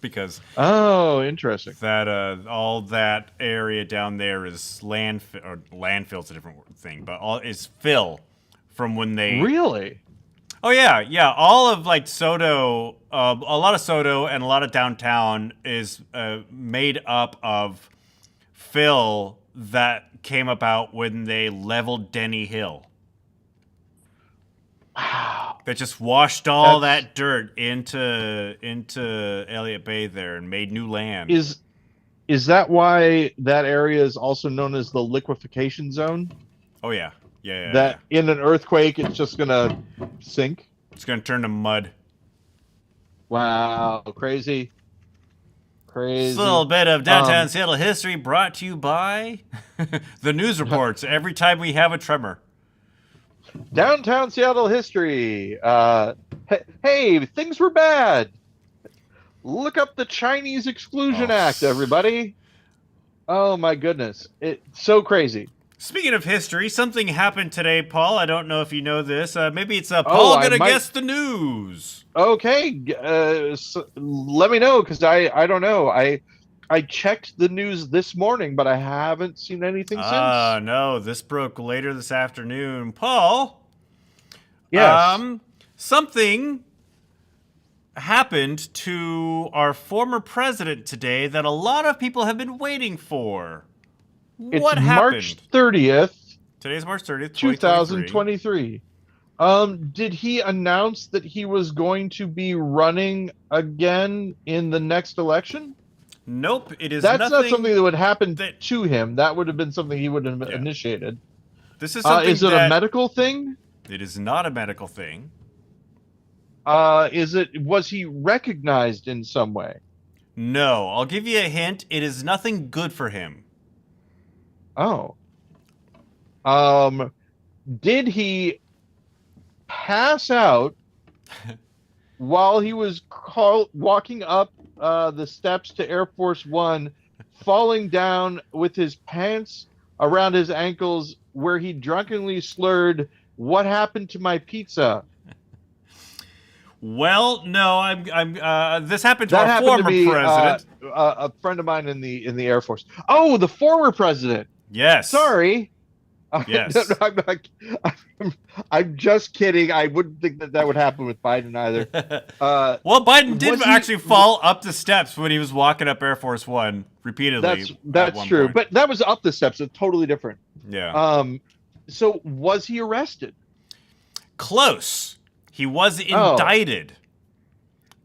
Because Oh, interesting. that all that area down there is landfill, or landfill's a different thing, but all is fill from when they. Really? Oh yeah, yeah. All of like Soto, a lot of Soto and a lot of downtown is made up of fill that came about when they leveled Denny Hill. Wow. That just washed all That's that dirt into Elliott Bay there and made new land. is that why that area is also known as the liquefaction zone? Oh yeah, yeah. That in an earthquake, it's just gonna sink. It's gonna turn to mud. Wow, crazy, This little crazy. bit of downtown Um, Seattle history brought to you by the news reports every time we have a tremor. downtown Seattle history. Hey, things were bad. Look up the Chinese Exclusion Oh. Act, everybody. Oh my goodness, it's so crazy. Speaking of history, something happened today, Paul. I don't know if you know this. Maybe it's Oh, Paul I gonna might. guess the news. Okay, let me know because I don't know. I checked the news this morning, but I haven't seen anything since. No, this broke later this afternoon. Paul, Yes, something happened to our former president today that a lot of people have been waiting for. it's What March happened? 30th, Today's March 30th, 2023. 2023. Did he announce that he was going to be running again in the next election? Nope, it is That's not something nothing that would happen that. to him. That would have been something he would have Yeah. initiated. This is something Is it a that. medical thing? It is not a medical thing. Was he recognized in some way? No, I'll give you a hint. It is nothing good for him. Oh, Um, did he pass out while he was walking up the steps to Air Force One, falling down with his pants around his ankles, where he drunkenly slurred, "What happened to my pizza?" Well, no, this happened to That our happened to former me. president. A friend of mine in the Air Force. Oh, the former president. Yes. Sorry. No, Yes. I'm just kidding. I wouldn't think that would happen with Biden either. Well, Biden did Was he? actually fall up the steps when he was walking up Air Force One repeatedly at That's one true, point. but that was up the steps. It's totally different. Yeah. So was he Close. He was Oh, indicted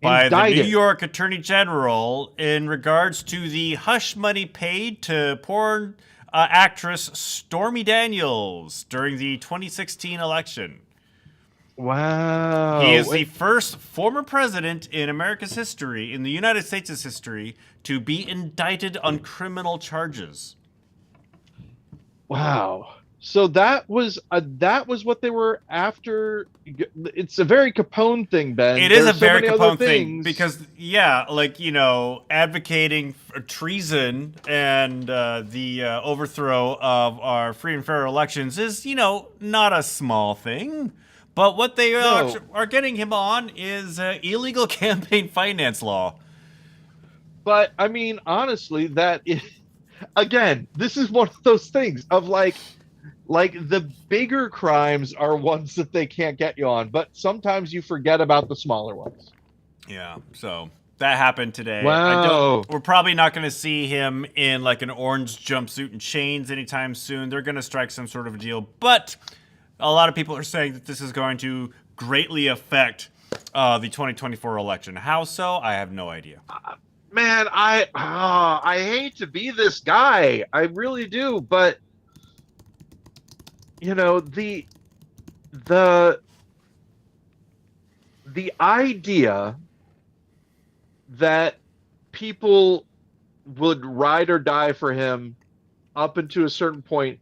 by the New indicted? York Attorney General in regards to the hush money paid to porn actress Stormy Daniels during the 2016 election. He Wow. is the first former president in America's history, in the United States' history, to be indicted on criminal charges. Wow. So that was what they were after. It's a very Capone thing, Ben. It is There's a so very many other Capone thing things. because, yeah, like, advocating for treason and the overthrow of our free and fair elections is, not a small thing. But what they No, are getting him on is illegal campaign finance law. but I mean, honestly, again, this is one of those things of like the bigger crimes are ones that they can't get you on, but sometimes you forget about the smaller ones. Yeah, so that happened today. Wow. We're probably not going to see him in like an orange jumpsuit and chains anytime soon. They're going to strike some sort of a deal, but a lot of people are saying that this is going to greatly affect the 2024 election. How so? I have no idea. Man, I hate to be this guy. I really do, but the the the idea that people would ride or die for him up into a certain point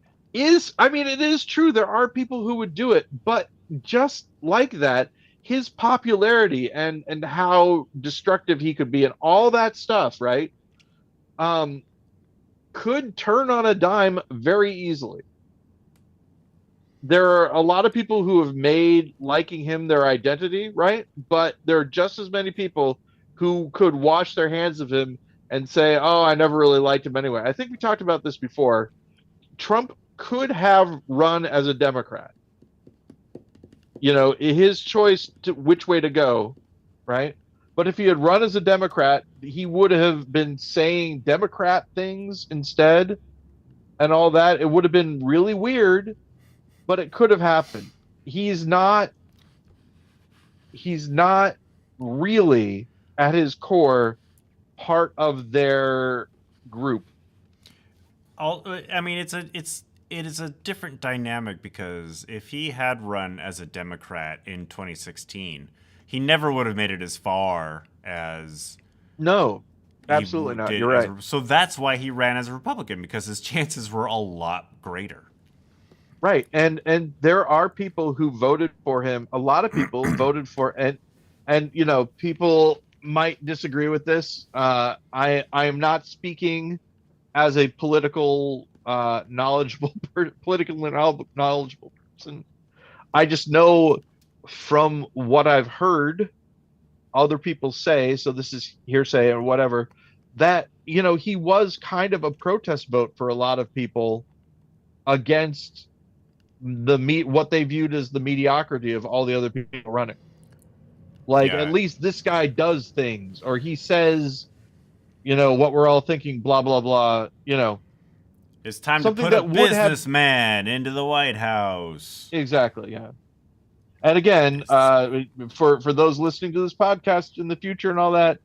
I mean, it is true. There are people who would do it, but just like that, his popularity and how destructive he could be and all that stuff, right? Um, could turn on a dime very easily. There are a lot of people who have made liking him their identity, right? But there are just as many people who could wash their hands of him and say, "Oh, I never really liked him anyway." I think we talked about this before. Trump could have run as a Democrat. His choice to which way to go, right? But if he had run as a Democrat, he would have been saying Democrat things instead and all that. It would have been really weird, but it could have happened. He's not really at his core part of their group. I mean, it is a different dynamic because if he had run as a Democrat in 2016, he never would have made it as far as No, absolutely not. You're right. So that's why he ran as a Republican, because his chances were a lot greater. Right. And there are people who voted for him. A lot of people voted for and people might disagree with this. I am not speaking as a politically knowledgeable person. I just know from what I've heard other people say, so this is hearsay or whatever, that he was kind of a protest vote for a lot of people against what they viewed as the mediocrity of all the other people running. Like, Yeah. at least this guy does things, or he says, what we're all thinking, blah blah blah. It's time to Something put a that would have businessman into the White House. exactly, yeah. And again, for those listening to this podcast in the future and all that,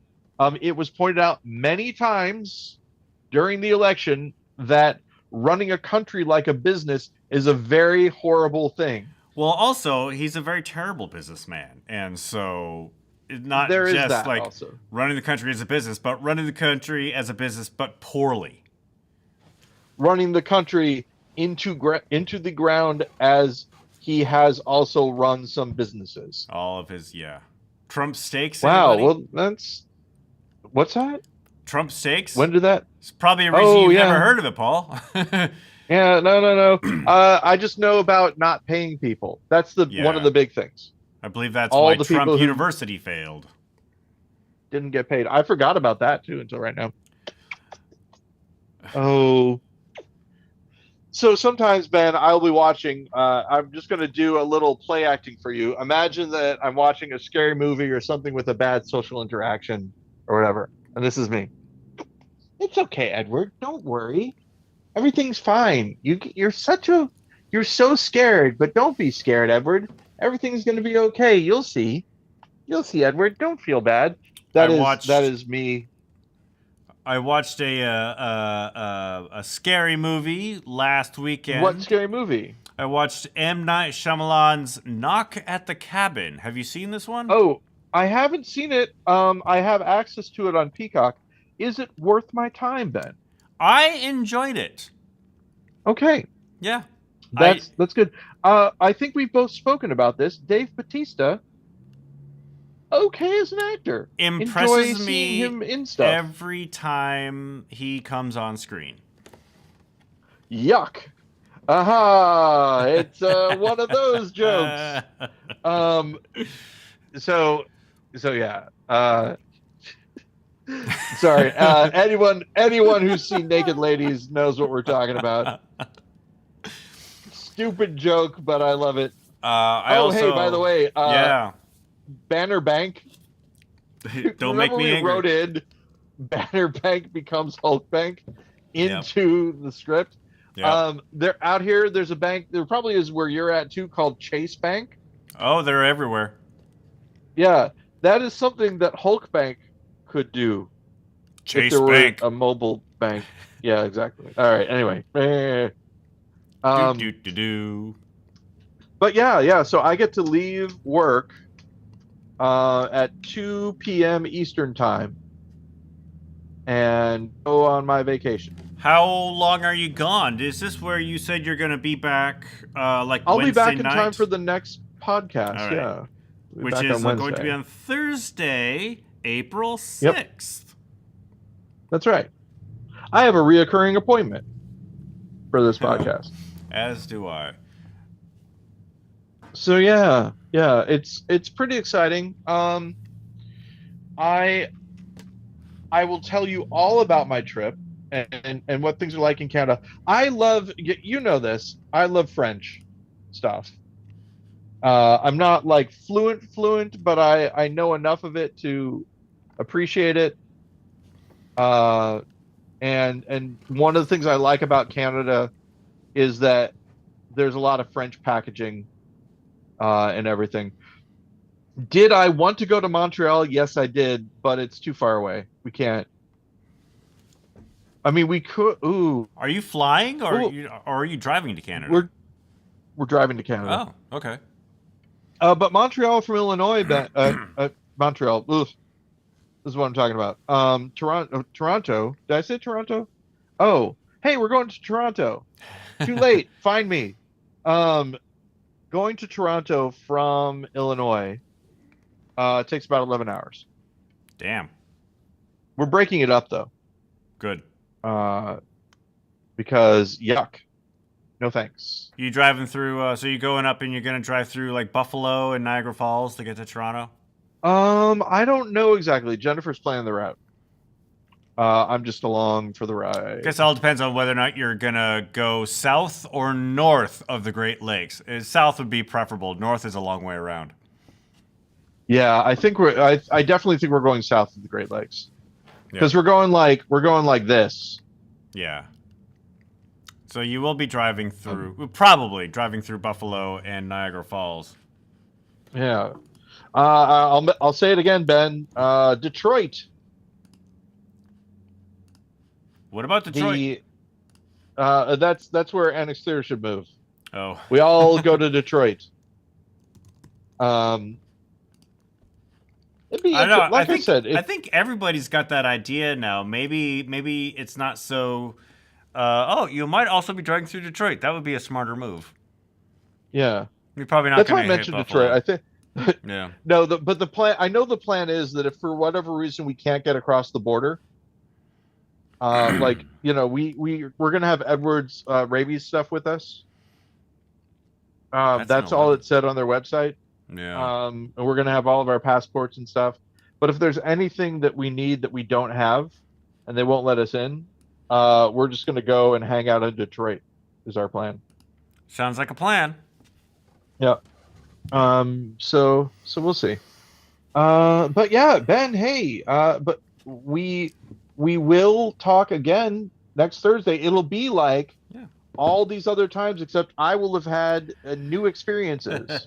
it was pointed out many times during the election that running a country like a business is a very horrible thing. Well, also, he's a very terrible businessman. And so, not There is just that like also. running the country as a business, but running the country as a business, but poorly. Running the country into the ground as he has also run some businesses. All of his, yeah. Trump steaks, Wow. anybody? Well, that's what's that? Trump steaks? When did that? It's probably a reason Oh you've never yeah, heard of it, Paul. yeah. No, no, no. I just know about not paying people. That's the one of Yeah. the big things. I believe that's All why the Trump people who University failed. didn't get paid. I forgot about that too until right now. Oh. So sometimes, Ben, I'll be watching. I'm just going to do a little play acting for you. Imagine that I'm watching a scary movie or something with a bad social interaction or whatever. And this is me. It's okay, Edward. Don't worry. Everything's fine. You're so scared, but don't be scared, Edward. Everything's going to be okay. You'll see. You'll see, Edward. Don't feel bad. I That watched is me. I watched a scary movie last weekend. What scary movie? I watched M. Night Shyamalan's Knock at the Cabin. Have you seen this one? Oh, I haven't seen it. I have access to it on Peacock. Is it worth my time, Ben? I enjoyed it. Okay, Yeah. that's good. I think we've both spoken about this. Dave Bautista, okay as an actor. Impresses Enjoy me seeing him in stuff. every time he comes on screen. Yuck. Aha! It's one of those jokes. So yeah. Sorry. Anyone who's seen Naked Ladies knows what we're talking about. Stupid joke, but I love it. Hey, by the way, yeah. Banner Bank. Don't make me angry. Wrote in Banner Bank becomes Hulk Bank into the script. Yep. They're out here. There's a bank. There probably is where you're at too, called Chase Bank. Oh, they're everywhere. Yeah, that is something that Hulk Bank could do. Chase if there Bank. were a mobile bank. Yeah, exactly. All right. Anyway. But yeah. So I get to leave work at 2 p.m. Eastern time and go on my vacation. How long are you gone? Is this where you said you're going to be back like I'll Wednesday be back in night? time for the next podcast. All right. Yeah. Which is going to be on Thursday, April 6th. Yep. That's right. I have a reoccurring appointment for this podcast. As do I. So yeah, it's pretty exciting. I will tell you all about my trip and what things are like in Canada. I love, you know this, I love French stuff. I'm not like fluent, but I know enough of it to appreciate it. And one of the things I like about Canada is that there's a lot of French packaging and everything. Did I want to go to Montreal? Yes, I did, but it's too far away. We can't. I mean, we could. Ooh. Are you flying or are you driving to Canada? We're driving to Canada. Oh, okay. But Montreal from Illinois, Montreal. Oof. This is what I'm talking about. Toronto. Did I say Toronto? Oh, hey, we're going to Toronto. Too late. Find me. Going to Toronto from Illinois takes about 11 hours. Damn. We're breaking it up though. Good. Because yuck. No thanks. You driving through? So you going up and you're gonna drive through like Buffalo and Niagara Falls to get to Toronto? I don't know exactly. Jennifer's planning the route. I'm just along for the ride. I guess it all depends on whether or not you're gonna go south or north of the Great Lakes. South would be preferable. North is a long way around. Yeah, I think I definitely think we're going south of the Great Lakes because we're going like this. Yeah. So you will be driving through, probably driving through Buffalo and Niagara Falls. Yeah. I'll say it again, Ben. Detroit. What about Detroit? That's where Annex Clear should move. Oh. We all go to Detroit. It'd be I don't know. like I said. I think everybody's got that idea now. Maybe it's not so You might also be driving through Detroit. That would be a smarter move. Yeah. You're probably not That's going why I to hit mentioned Buffalo. Detroit. I think Yeah. no, but the plan. I know the plan is that if for whatever reason we can't get across the border, like we're gonna have Edwards rabies stuff with us. That's an That's all 11. it said on their website. Yeah. And we're gonna have all of our passports and stuff. But if there's anything that we need that we don't have, and they won't let us in, we're just gonna go and hang out in Detroit. Is our plan. Sounds like a plan. Yeah. So we'll see. But yeah, Ben, hey, but we will talk again next Thursday. It'll be like Yeah. all these other times, except I will have had new experiences.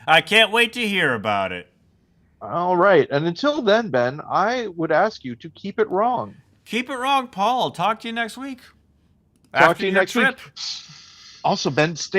I can't wait to hear about it. All right. And until then, Ben, I would ask you to keep it wrong. Keep it wrong, Paul. I'll talk to you next week. Talk After to you your next trip. week. Also, Ben, stay